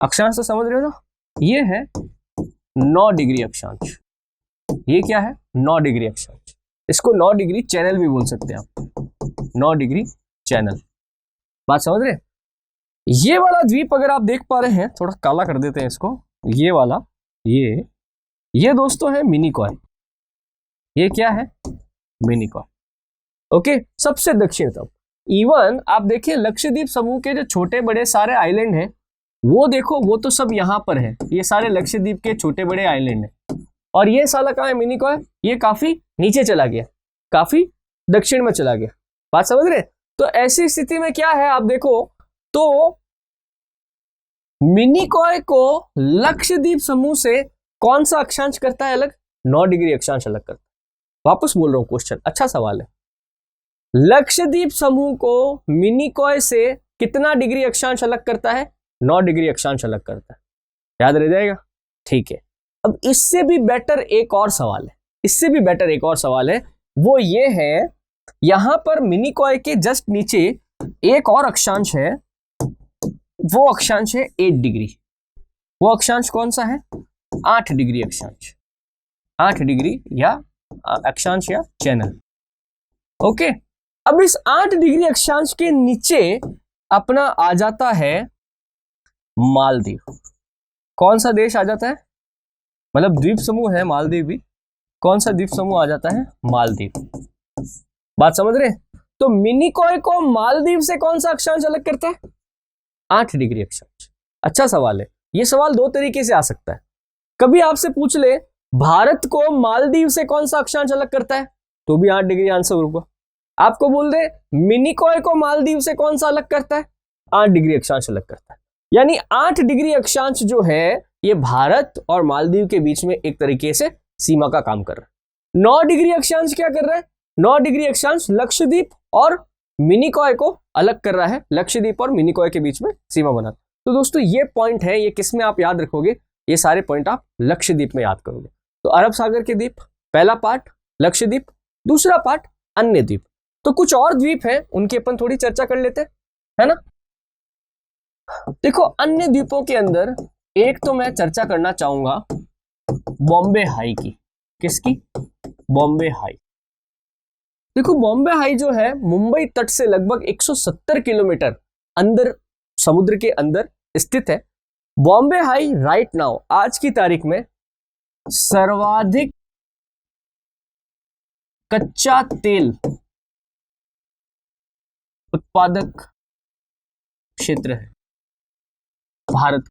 अक्षांश, तो समझ रहे हो ना, ये है 9 डिग्री अक्षांश। ये क्या है? 9 डिग्री अक्षांश। इसको 9 डिग्री चैनल भी बोल सकते हैं आप, 9 डिग्री चैनल। बात समझ रहे? ये वाला द्वीप अगर आप देख पा रहे हैं, थोड़ा काला कर देते हैं इसको, ये वाला, ये दोस्तों है मिनिकॉय। ये क्या है? मिनिकॉय। ओके, सबसे दक्षिणतम। इवन आप देखिए, लक्षद्वीप समूह के जो छोटे बड़े सारे आइलैंड हैं, वो देखो, वो तो सब यहां पर है, ये सारे लक्षद्वीप के छोटे बड़े आइलैंड हैं। और ये साला कहां है? मिनिकॉय। ये काफी नीचे चला गया, काफी दक्षिण में चला गया। बात समझ रहे? तो ऐसी स्थिति में क्या है, आप देखो तो मिनिकॉय को लक्षद्वीप समूह से कौन सा अक्षांश करता है अलग? 9 डिग्री अक्षांश अलग करता है। वापस बोल रहा हूं, क्वेश्चन अच्छा सवाल है। लक्षद्वीप समूह को मिनिकॉय से कितना डिग्री अक्षांश अलग करता है? 9 डिग्री अक्षांश अलग करता है। याद रह जाएगा? ठीक है। अब इससे भी बेटर एक और सवाल है, इससे भी बेटर एक और सवाल है, वो ये है, यहां पर मिनिकॉय के जस्ट नीचे एक और अक्षांश है, वो अक्षांश है 8 डिग्री। वो अक्षांश कौन सा है? 8 डिग्री अक्षांश। 8 डिग्री या अक्षांश या चैनल। ओके, अब इस 8 डिग्री अक्षांश के नीचे अपना आ जाता है मालदीव। कौन सा देश आ जाता है? मतलब द्वीप समूह है मालदीव भी। कौन सा द्वीप समूह आ जाता है? मालदीव। बात समझ रहे? तो मिनिकॉय को मालदीव से कौन सा अक्षांश अलग करता है? 8 डिग्री अक्षांश। अच्छा सवाल है। ये सवाल 2 तरीके से आ सकता है। कभी आपसे पूछ ले, भारत को मालदीव से कौन सा अक्षांश अलग करता है, तो भी 8 डिग्री आंसर होगा। आपको बोल दे मिनिकॉय को मालदीव से कौन सा अलग करता है, 8 डिग्री अक्षांश अलग करता है। यानी 8 डिग्री अक्षांश जो है ये भारत और मालदीव के बीच में एक तरीके से सीमा का काम कर रहा है। 9 डिग्री अक्षांश क्या कर रहा है? 9 डिग्री अक्षांश लक्षद्वीप और मिनिकॉय को अलग कर रहा है, लक्षद्वीप और मिनिकॉय के बीच में सीमा बना। तो दोस्तों ये पॉइंट है, ये किस में आप याद रखोगे? ये सारे पॉइंट आप लक्षद्वीप में याद करोगे। तो अरब सागर के द्वीप, पहला पार्ट लक्षद्वीप, दूसरा पार्ट अन्य द्वीप। तो कुछ और द्वीप हैं, उनकी अपन थोड़ी चर्चा कर लेते हैं, है ना। देखो अन्य द्वीपों के अंदर एक तो मैं चर्चा करना चाहूंगा बॉम्बे हाई की। किसकी? बॉम्बे हाई। देखो बॉम्बे हाई जो है मुंबई तट से लगभग 170 किलोमीटर अंदर, समुद्र के अंदर स्थित है। बॉम्बे हाई राइट नाउ, आज की तारीख में सर्वाधिक कच्चा तेल उत्पादक क्षेत्र है भारत।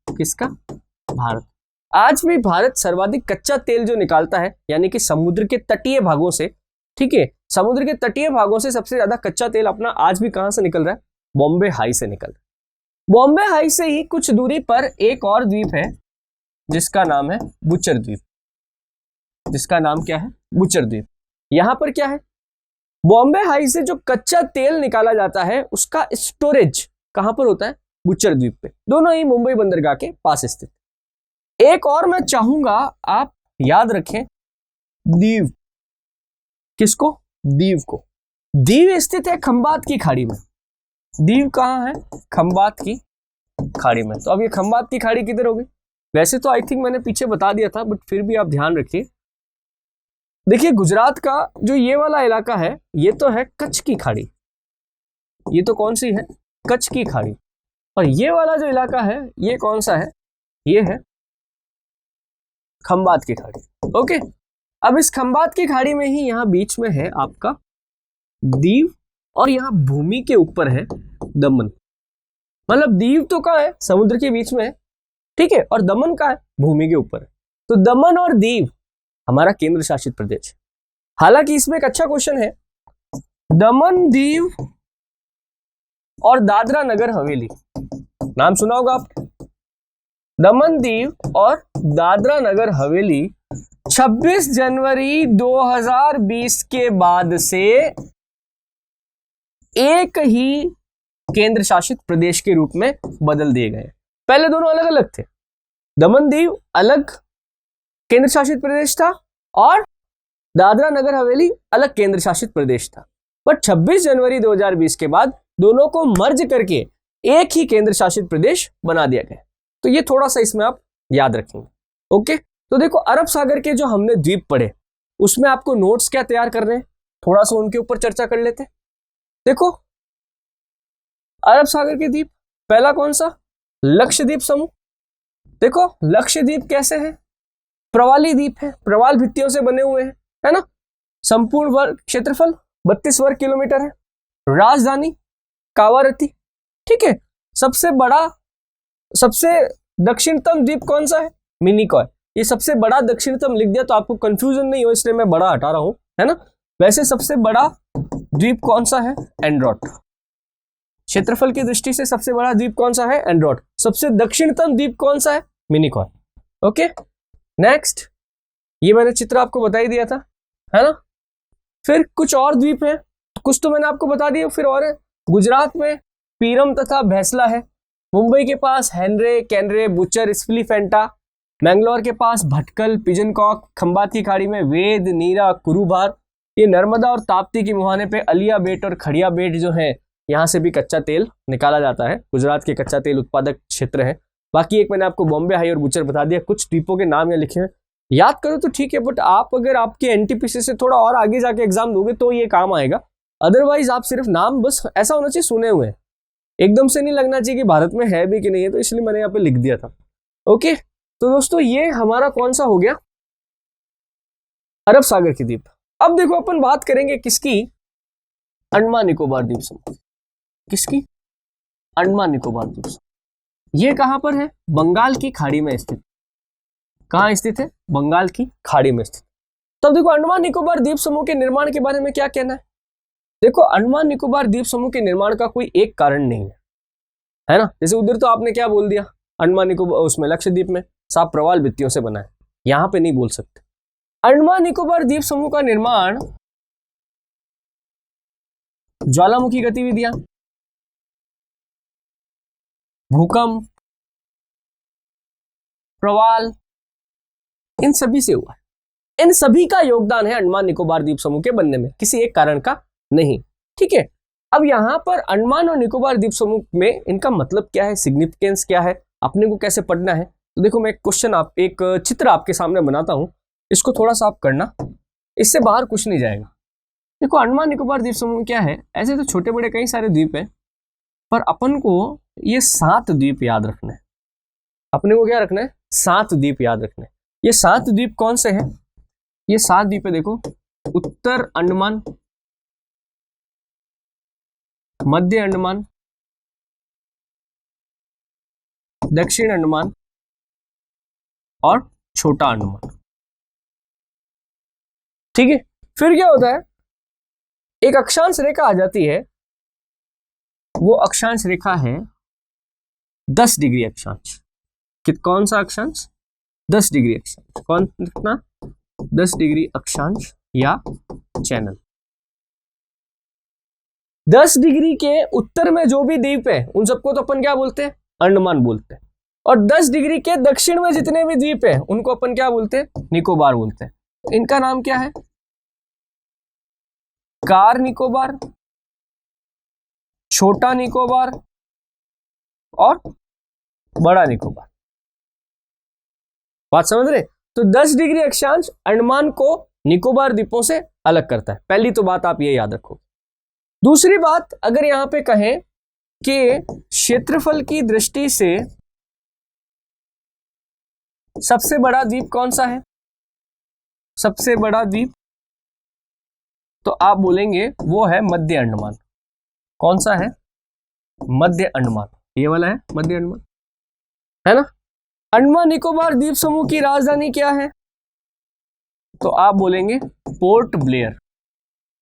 किसका? भारत। आज भी भारत सर्वाधिक कच्चा तेल जो निकालता है, यानी कि समुद्र के तटीय भागों से, ठीक है, समुद्र के तटीय भागों से सबसे ज्यादा कच्चा तेल अपना आज भी कहां से निकल रहा है? बॉम्बे हाई से निकल रहा है। बॉम्बे हाई से ही कुछ दूरी पर एक और द्वीप है जिसका नाम है बुचर द्वीप। जिसका नाम क्या है? बुचर द्वीप। यहां पर क्या है? बॉम्बे हाई से जो कच्चा तेल निकाला जाता है उसका स्टोरेज कहां पर होता है? बुचर द्वीप पे। दोनों ही मुंबई बंदरगाह के पास स्थित। एक और मैं चाहूंगा आप याद रखें, दीव। किसको? दीव को। दीव स्थित है खंबात की खाड़ी में। दीव कहां है? खंबात की खाड़ी में। तो अब ये खंबात की खाड़ी किधर होगी? वैसे तो आई थिंक मैंने पीछे बता दिया था, बट फिर भी आप ध्यान रखिए। देखिए गुजरात का जो ये वाला इलाका है ये तो है कच्छ की खाड़ी, ये तो कौन सी है? कच्छ की खाड़ी। और ये वाला जो इलाका है ये कौन सा है? ये है खंबात की खाड़ी। ओके, अब इस खंबात की खाड़ी में ही यहाँ बीच में है आपका दीव, और यहाँ भूमि के ऊपर है दमन। मतलब दीव तो कहाँ है? समुद्र के बीच में है, ठीक है, और दमन कहाँ है? भूमि के ऊपर है। तो दमन और दीव हमारा केंद्र शासित प्रदेश। हालांकि इसमें एक अच्छा क्वेश्चन है, दमन दीव और दादरा नगर हवेली, नाम सुना होगा आप। दमन दीव और दादरा नगर हवेली 26 जनवरी 2020 के बाद से एक ही केंद्र शासित प्रदेश के रूप में बदल दिए गए। पहले दोनों अलग अलग थे, दमन दीव अलग केंद्र शासित प्रदेश था और दादरा नगर हवेली अलग केंद्र शासित प्रदेश था। बट 26 जनवरी 2020 के बाद दोनों को मर्ज करके एक ही केंद्र शासित प्रदेश बना दिया गया। तो ये थोड़ा सा इसमें आप याद रखेंगे। ओके, तो देखो अरब सागर के जो हमने द्वीप पढ़े उसमें आपको नोट्स क्या तैयार कर रहे हैं, थोड़ा सा उनके ऊपर चर्चा कर लेते हैं। देखो अरब सागर के द्वीप, पहला कौन सा? लक्षद्वीप समूह। देखो लक्षद्वीप कैसे है? प्रवाली द्वीप है, प्रवाल भित्तियों से बने हुए हैं, है ना। संपूर्ण वर्ग क्षेत्रफल 32 वर्ग किलोमीटर है। राजधानी कावारती, ठीक है। सबसे बड़ा, सबसे दक्षिणतम द्वीप कौन सा है? मिनिकॉय। ये सबसे बड़ा दक्षिणतम लिख दिया तो आपको कंफ्यूजन नहीं हो, इसलिए मैं बड़ा हटा रहा हूं, है ना। वैसे सबसे बड़ा द्वीप कौन सा है? एंड्रोट। क्षेत्रफल की दृष्टि से सबसे बड़ा द्वीप कौन सा है? एंड्रोट। सबसे दक्षिणतम द्वीप कौन सा है? मिनिकॉय। ओके, नेक्स्ट, ये मैंने चित्र आपको बता ही दिया था, है ना। फिर कुछ और द्वीप है, कुछ तो मैंने आपको बता दिया, फिर और है। गुजरात में पीरम तथा भैसला है। मुंबई के पास हेनरे, कैनरे, बुचर, स्पिलीफेंटा। मैंगलोर के पास भटकल, पिजनकॉक। खंबात की खाड़ी में वेद, नीरा, कुरुभार। ये नर्मदा और ताप्ती की मुहाने पे अलिया बेट और खड़िया बेट जो है, यहाँ से भी कच्चा तेल निकाला जाता है। गुजरात के कच्चा तेल उत्पादक क्षेत्र है। बाकी एक मैंने आपको बॉम्बे हाई और बुचर बता दिया। कुछ द्वीपों के नाम यहाँ लिखे हैं, याद करो तो ठीक है, बट आप अगर आपके एनटीपीसी से थोड़ा और आगे जाके एग्जाम दोगे तो ये काम आएगा। अदरवाइज आप सिर्फ नाम बस ऐसा होना चाहिए सुने हुए, एकदम से नहीं लगना चाहिए कि भारत में है भी कि नहीं है, तो इसलिए मैंने यहाँ पे लिख दिया था। ओके, तो दोस्तों ये हमारा कौन सा हो गया? अरब सागर की द्वीप। अब देखो अपन बात करेंगे किसकी? अंडमान निकोबार द्वीप समूह। किसकी? अंडमान निकोबार द्वीप समूह। ये कहां पर है? बंगाल की खाड़ी में स्थित। कहां स्थित है? बंगाल की खाड़ी में स्थित। तब देखो अंडमान निकोबार द्वीप समूह के निर्माण के बारे में क्या कहना है। देखो अंडमान निकोबार द्वीप समूह के निर्माण का कोई एक कारण नहीं है ना। जैसे उधर तो आपने क्या बोल दिया, अंडमान निकोबार उसमें लक्षद्वीप में साफ प्रवाल भित्तियों से बना है, यहां पे नहीं बोल सकते। अंडमान निकोबार द्वीप समूह का निर्माण ज्वालामुखी गतिविधियां, भूकंप, प्रवाल, इन सभी से हुआ है। इन सभी का योगदान है अंडमान निकोबार द्वीप समूह के बनने में, किसी एक कारण का नहीं, ठीक है। अब यहां पर अंडमान और निकोबार द्वीप समूह में इनका मतलब क्या है, सिग्निफिकेंस क्या है, अपने को कैसे पढ़ना है। तो देखो मैं एक चित्र आपके सामने बनाता हूं, इसको थोड़ा सा आप करना, इससे बाहर कुछ नहीं जाएगा। देखो अंडमान निकोबार द्वीप समूह क्या है, ऐसे तो छोटे बड़े कई सारे द्वीप हैं, पर अपन को ये 7 द्वीप याद रखना है। अपने को क्या रखना है? 7 द्वीप याद रखना है। ये 7 द्वीप कौन से हैं? ये 7 द्वीप है, देखो, उत्तर अंडमान, मध्य अंडमान, दक्षिण अंडमान और छोटा अंडमान, ठीक है। फिर क्या होता है, एक अक्षांश रेखा आ जाती है, वो अक्षांश रेखा है 10 डिग्री अक्षांश। कौन सा अक्षांश? 10 डिग्री अक्षांश। कौन कितना? 10 डिग्री अक्षांश या चैनल। 10 डिग्री के उत्तर में जो भी द्वीप है उन सबको तो अपन क्या बोलते हैं? अंडमान बोलते हैं। और 10 डिग्री के दक्षिण में जितने भी द्वीप है उनको अपन क्या बोलते हैं? निकोबार बोलते हैं। तो इनका नाम क्या है? कार निकोबार, छोटा निकोबार और बड़ा निकोबार। बात समझ रहे? तो 10 डिग्री अक्षांश अंडमान को निकोबार द्वीपों से अलग करता है। पहली तो बात आप ये याद रखो। दूसरी बात, अगर यहां पे कहें कि क्षेत्रफल की दृष्टि से सबसे बड़ा द्वीप कौन सा है, सबसे बड़ा द्वीप, तो आप बोलेंगे वो है मध्य अंडमान। कौन सा है? मध्य अंडमान, ये वाला है मध्य अंडमान, है ना। अंडमान निकोबार द्वीप समूह की राजधानी क्या है? तो आप बोलेंगे पोर्ट ब्लेयर।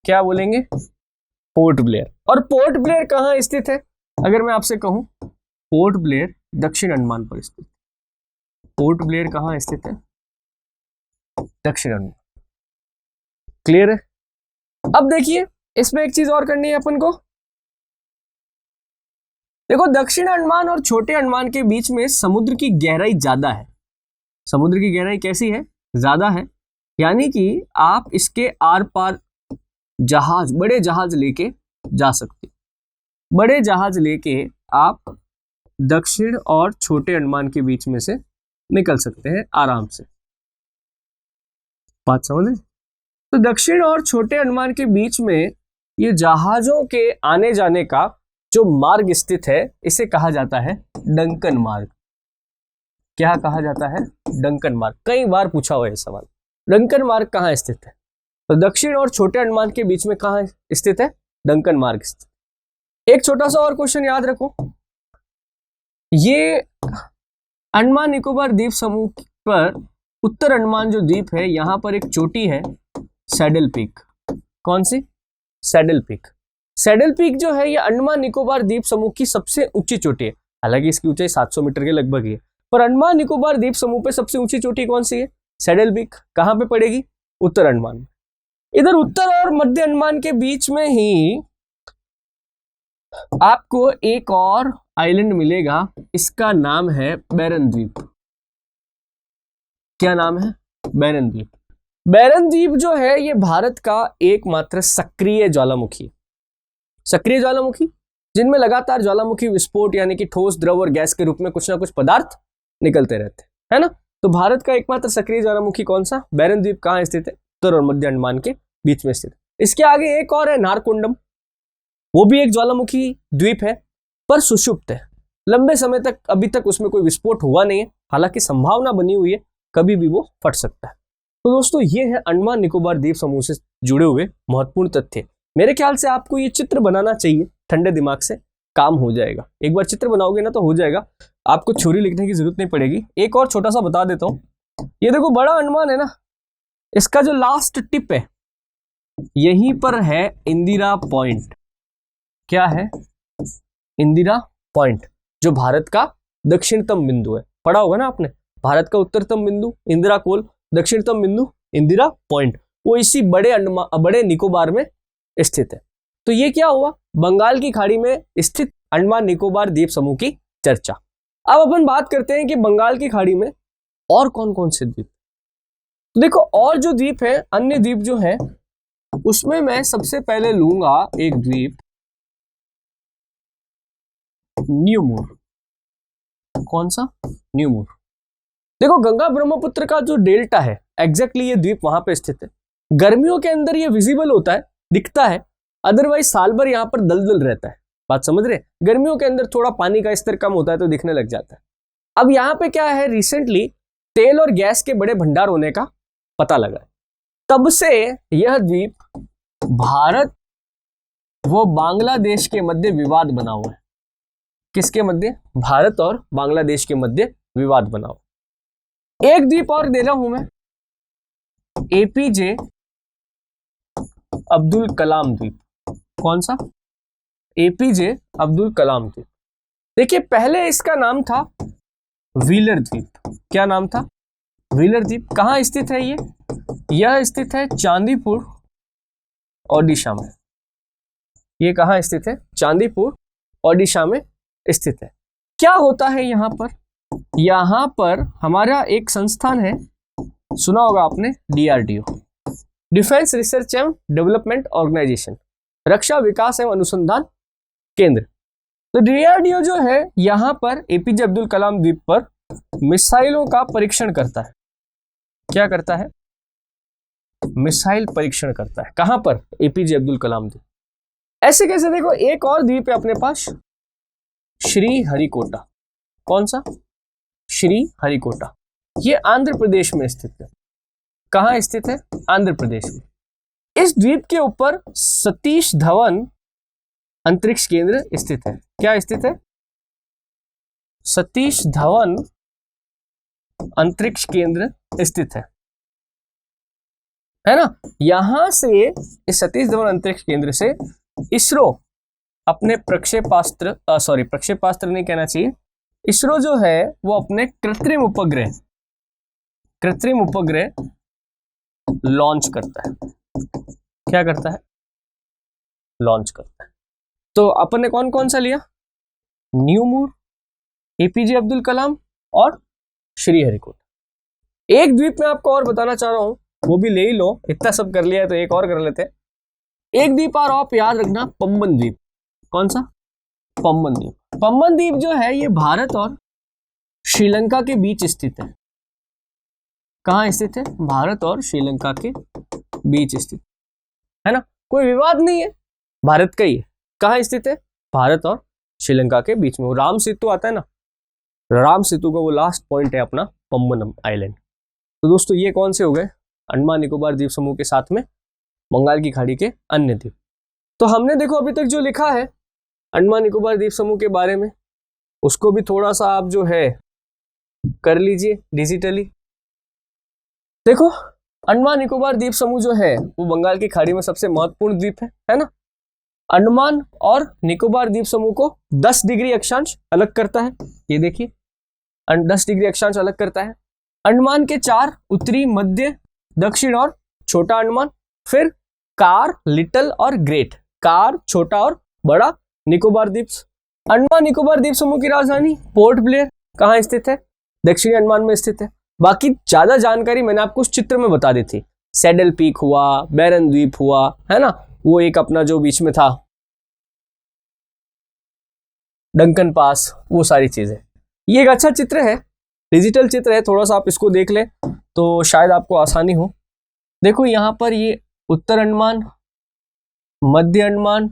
क्या बोलेंगे? Port Blair. और पोर्ट ब्लेयर कहां स्थित है? अगर मैं आपसे कहूं पोर्ट ब्लेयर दक्षिण अंडमान पर स्थित। पोर्ट ब्लेयर कहां स्थित है? दक्षिण अंडमान। क्लियर है? अब देखिए, इसमें एक चीज और करनी है अपन को। देखो, दक्षिण अंडमान और छोटे अंडमान के बीच में समुद्र की गहराई ज्यादा है। समुद्र की गहराई कैसी है? ज्यादा है। यानी कि आप इसके आर पार जहाज, बड़े जहाज लेके जा सकते। बड़े जहाज लेके आप दक्षिण और छोटे अंडमान के बीच में से निकल सकते हैं आराम से। बात समझ रहे? तो दक्षिण और छोटे अंडमान के बीच में ये जहाजों के आने जाने का जो मार्ग स्थित है, इसे कहा जाता है डंकन मार्ग। क्या कहा जाता है? डंकन मार्ग। कई बार पूछा हुआ है सवाल, डंकन मार्ग कहाँ स्थित है? तो दक्षिण और छोटे अंडमान के बीच में कहाँ स्थित है? डंकन मार्ग स्थित। एक छोटा सा और क्वेश्चन याद रखो, ये अंडमान निकोबार द्वीप समूह पर उत्तर अंडमान जो द्वीप है, यहां पर एक चोटी है सैडल पीक। कौन सी? सैडल पीक। सैडल पीक जो है, ये अंडमान निकोबार द्वीप समूह की सबसे ऊंची चोटी है। हालांकि इसकी ऊंचाई 700 मीटर के लगभग है, पर अंडमान निकोबार द्वीप समूह पे सबसे ऊंची चोटी कौन सी है? सैडल पीक। कहां पे पड़ेगी? उत्तर अंडमान में। इधर उत्तर और मध्य अंडमान के बीच में ही आपको एक और आइलैंड मिलेगा, इसका नाम है बैरन द्वीप। क्या नाम है? बैरन द्वीप। बैरन द्वीप जो है, ये भारत का एकमात्र सक्रिय ज्वालामुखी। सक्रिय ज्वालामुखी जिनमें लगातार ज्वालामुखी विस्फोट यानी कि ठोस, द्रव और गैस के रूप में कुछ ना कुछ पदार्थ निकलते रहते हैं, है ना। तो भारत का एकमात्र सक्रिय ज्वालामुखी कौन सा? बैरन द्वीप। कहां स्थित है? उत्तर और मध्य अंडमान के बीच में स्थित। इसके आगे एक और है नारकोंडम, वो भी एक ज्वालामुखी द्वीप है, पर सुषुप्त है। लंबे समय तक अभी तक उसमें कोई विस्फोट हुआ नहीं है, हालांकि संभावना बनी हुई है, कभी भी वो फट सकता है। तो दोस्तों, ये है अंडमान निकोबार द्वीप समूह से जुड़े हुए महत्वपूर्ण तथ्य। मेरे ख्याल से आपको ये चित्र बनाना चाहिए, ठंडे दिमाग से काम हो जाएगा। एक बार चित्र बनाओगे ना तो हो जाएगा, आपको थ्योरी लिखने की जरूरत नहीं पड़ेगी। एक और छोटा सा बता देता हूं, ये देखो बड़ा अंडमान है ना, इसका जो लास्ट टिप है यहीं पर है इंदिरा पॉइंट। क्या है? इंदिरा पॉइंट, जो भारत का दक्षिणतम बिंदु है। पढ़ा होगा ना आपने, भारत का उत्तरतम बिंदु इंदिरा कोल, दक्षिणतम बिंदु इंदिरा पॉइंट, वो इसी बड़े निकोबार में स्थित है। तो ये क्या हुआ? बंगाल की खाड़ी में स्थित अंडमान निकोबार द्वीप समूह की चर्चा। अब अपन बात करते हैं कि बंगाल की खाड़ी में और कौन कौन से द्वीप। तो देखो, और जो द्वीप है, अन्य द्वीप जो है, उसमें मैं सबसे पहले लूंगा एक द्वीप न्यूमूर। कौन सा? न्यूमूर। देखो, गंगा ब्रह्मपुत्र का जो डेल्टा है, एग्जैक्टली ये द्वीप वहां पे स्थित है। गर्मियों के अंदर ये विजिबल होता है, दिखता है, अदरवाइज साल भर यहाँ पर दलदल रहता है। बात समझ रहे? गर्मियों के अंदर थोड़ा पानी का स्तर कम होता है तो दिखने लग जाता है। अब यहाँ पे क्या है, रिसेंटली तेल और गैस के बड़े भंडार होने का पता लगा है। तब से यह द्वीप भारत वो बांग्लादेश के मध्य विवाद बना हुआ है। किसके मध्य? भारत और बांग्लादेश के मध्य विवाद बना हुआ। एक द्वीप और दे रहा हूं मैं, एपीजे अब्दुल कलाम द्वीप। कौन सा? एपीजे अब्दुल कलाम द्वीप। देखिए, पहले इसका नाम था व्हीलर द्वीप। क्या नाम था? व्हीलर द्वीप। कहां स्थित है ये? यह स्थित है चांदीपुर, ओडिशा में। ये कहां स्थित है? चांदीपुर, ओडिशा में स्थित है। क्या होता है यहां पर? यहां पर हमारा एक संस्थान है, सुना होगा आपने, DRDO, defence research and development organisation, रक्षा विकास एवं अनुसंधान केंद्र। तो डीआरडीओ जो है यहां पर एपीजे अब्दुल कलाम द्वीप पर मिसाइलों का परीक्षण करता है। क्या करता है? मिसाइल परीक्षण करता है। कहां पर? एपीजे अब्दुल कलाम द्वीप। ऐसे कैसे? देखो एक और द्वीप है अपने पास, श्री हरिकोटा। कौन सा? श्री हरिकोटा। ये आंध्र प्रदेश में स्थित है। कहां स्थित है? आंध्र प्रदेश में। इस द्वीप के ऊपर सतीश धवन अंतरिक्ष केंद्र स्थित है। क्या स्थित है? सतीश धवन अंतरिक्ष केंद्र स्थित है ना। यहां से, इस सतीश धवन अंतरिक्ष केंद्र से इसरो अपने प्रक्षेपास्त्र नहीं कहना चाहिए, इसरो जो है वो अपने कृत्रिम उपग्रह लॉन्च करता है। क्या करता है? लॉन्च करता है। तो अपन ने कौन कौन सा लिया? न्यूमूर, एपीजे अब्दुल कलाम और श्री हरिकोटा। एक द्वीप में आपको और बताना चाह रहा हूं, वो भी ले ही लो, इतना सब कर लिया है तो एक और कर लेते हैं। एक द्वीप और आप याद रखना, पम्बन द्वीप। कौन सा? पम्बन द्वीप। पम्बन द्वीप जो है ये भारत और श्रीलंका के बीच स्थित है। कहां स्थित है? भारत और श्रीलंका के बीच स्थित है ना। कोई विवाद नहीं है, भारत का ही है। कहां स्थित है? भारत और श्रीलंका के बीच में। वो राम सेतु आता है ना, राम सेतु का वो लास्ट पॉइंट है अपना पम्बन आइलैंड। तो दोस्तों ये कौन से हो गए? अंडमान निकोबार द्वीप समूह के साथ में बंगाल की खाड़ी के अन्य द्वीप। तो हमने देखो अभी तक जो लिखा है अंडमान निकोबार द्वीप समूह के बारे में, उसको भी थोड़ा सा आप जो है कर लीजिए डिजिटली। देखो अंडमान निकोबार द्वीप समूह जो है वो बंगाल की खाड़ी में सबसे महत्वपूर्ण द्वीप है ना। अंडमान और निकोबार द्वीप समूह को 10 डिग्री अक्षांश अलग करता है। ये देखिए 10 डिग्री अक्षांश अलग करता है। अंडमान के 4 उत्तरी, मध्य, दक्षिण और छोटा अंडमान, फिर कार, लिटिल और ग्रेट, कार, छोटा और बड़ा निकोबार द्वीप। अंडमान निकोबार द्वीप समूह की राजधानी पोर्ट ब्लेयर कहां स्थित है? दक्षिणी अंडमान में स्थित है। बाकी ज्यादा जानकारी मैंने आपको उस चित्र में बता दी थी। सैडल पीक हुआ, बैरन द्वीप हुआ, है ना, वो एक अपना जो बीच में था डंकन पास, वो सारी चीजें। ये एक अच्छा चित्र है, डिजिटल चित्र है, थोड़ा सा आप इसको देख लें तो शायद आपको आसानी हो। देखो यहां पर ये उत्तर अंडमान, मध्य अंडमान,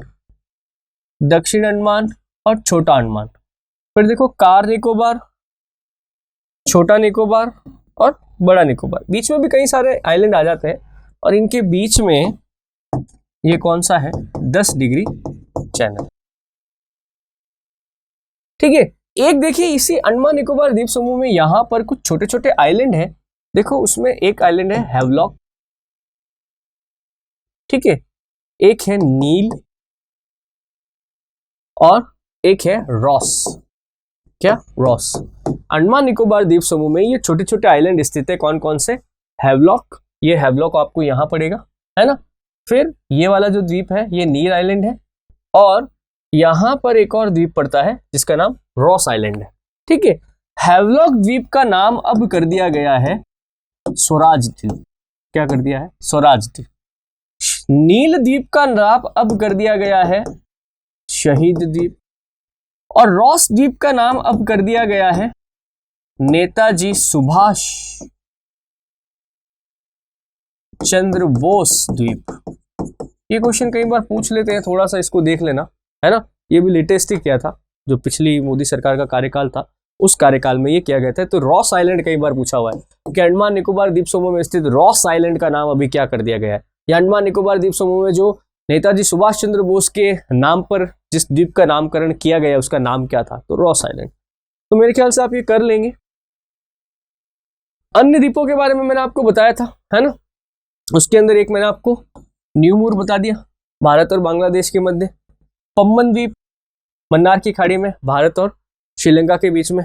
दक्षिण अंडमान और छोटा अंडमान। फिर देखो कार निकोबार, छोटा निकोबार और बड़ा निकोबार। बीच में भी कई सारे आइलैंड आ जाते हैं और इनके बीच में ये कौन सा है? 10 डिग्री चैनल। ठीक है। एक देखिए इसी अंडमान निकोबार द्वीप समूह में यहां पर कुछ छोटे छोटे आइलैंड है। देखो उसमें एक आइलैंड है हैवलॉक, ठीक है, एक है नील और एक है रॉस। क्या? रॉस। अंडमान निकोबार द्वीप समूह में ये छोटे छोटे आइलैंड स्थित है। कौन कौन से? हैवलॉक, ये हैवलॉक आपको यहां पड़ेगा, है ना। फिर ये वाला जो द्वीप है ये नील आइलैंड है और यहां पर एक और द्वीप पड़ता है जिसका नाम रॉस आइलैंड है। ठीक है। हैवलॉक द्वीप का नाम अब कर दिया गया है स्वराज द्वीप। क्या कर दिया है? स्वराज द्वीप। नील द्वीप का नाम अब कर दिया गया है शहीद द्वीप और रॉस द्वीप का नाम अब कर दिया गया है नेताजी सुभाष चंद्र बोस द्वीप। ये क्वेश्चन कई बार पूछ लेते हैं, थोड़ा सा इसको देख लेना, है ना। ये भी लेटेस्ट ही किया था, जो पिछली मोदी सरकार का कार्यकाल था उस कार्यकाल में ये किया गया था। तो रॉस आइलैंड कई बार पूछा हुआ है कि अंडमान निकोबार द्वीप समूह में स्थित रॉस आइलैंड का नाम अभी क्या कर दिया गया है। या अंडमान निकोबार द्वीप समूह में जो नेताजी सुभाष चंद्र बोस के नाम पर जिस द्वीप का नामकरण किया गया उसका नाम क्या था? तो रॉस आइलैंड। तो मेरे ख्याल से आप ये कर लेंगे। अन्य द्वीपों के बारे में मैंने आपको बताया था, है ना। उसके अंदर एक मैंने आपको न्यूमूर बता दिया, भारत और बांग्लादेश के मध्य। पम्बन द्वीप मन्नार की खाड़ी में, भारत और श्रीलंका के बीच में।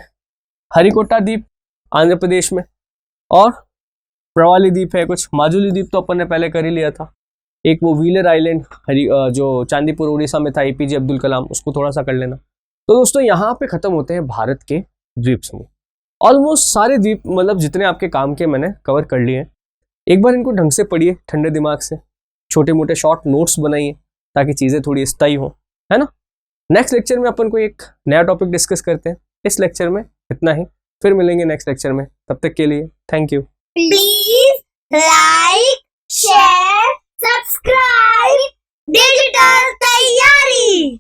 हरिकोटा द्वीप आंध्र प्रदेश में। और प्रवाली द्वीप है कुछ। माजुली द्वीप तो अपन ने पहले कर ही लिया था। एक वो व्हीलर आइलैंड जो चांदीपुर उड़ीसा में था, एपीजे अब्दुल कलाम, उसको थोड़ा सा कर लेना। तो दोस्तों यहाँ पे खत्म होते हैं भारत के द्वीप समूह। ऑलमोस्ट सारे द्वीप, मतलब जितने आपके काम के मैंने कवर कर लिए हैं। एक बार इनको ढंग से पढ़िए ठंडे दिमाग से, छोटे मोटे शॉर्ट नोट्स बनाइए ताकि चीजें थोड़ी स्थायी हो, है ना। नेक्स्ट लेक्चर में अपन को एक नया टॉपिक डिस्कस करते हैं। इस लेक्चर में इतना ही, फिर मिलेंगे नेक्स्ट लेक्चर में। तब तक के लिए thank you. Please like, share, subscribe digital